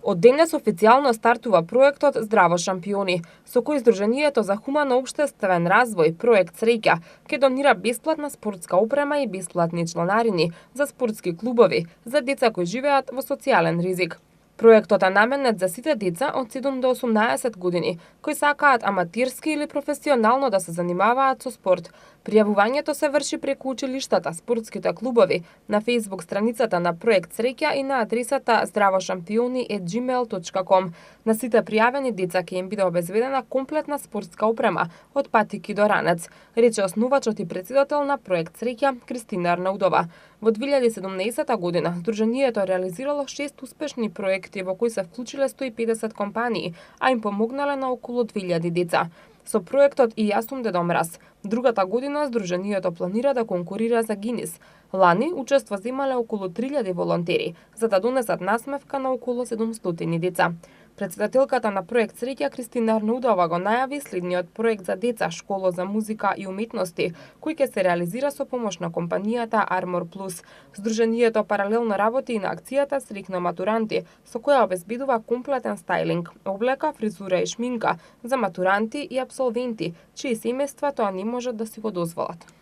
Од денес официјално стартува проектот Здраво шампиони, со кој Сдруженијето за хумано општествен развој проект Среќа ќе донира бесплатна спортска опрема и бесплатни чланарини за спортски клубови за деца кои живеат во социјален ризик. Проектот е наменет за сите деца од 7 до 18 години кои сакаат аматирски или професионално да се занимаваат со спорт. Пријавувањето се врши преку училиштата, спортските клубови, на Facebook страницата на Проект Среќа и на адресата zdravoshampioni@gmail.com. На сите пријавени деца ќе им биде обезбедена комплетна спортска опрема од патики до ранец, рече основачот и претседател на Проект Среќа Кристина Арнаудова. Во 2017 година Сдруженијето реализирало 6 успешни проекти во кои се вклучиле 150 компании, а им помогнале на околу 2000 деца. Со проектот И јас сум Дедо Мраз, другата година Сдруженијето планира да конкурира за Гинис. Лани учество земале околу 3000 волонтери, за да донесат насмевка на околу 700 деца. Претседателката на Проект Среќа Кристина Арнаудова го најави следниот проект за деца, школа за музика и уметности, кој ќе се реализира со помош на компанијата Armor Plus. Сдруженијето паралелно работи и на акцијата Среќно матуранти, со која обезбедува комплетен стајлинг, облека, фризура и шминка за матуранти и апсолвенти, чии семејства тоа не можат да си го дозволат.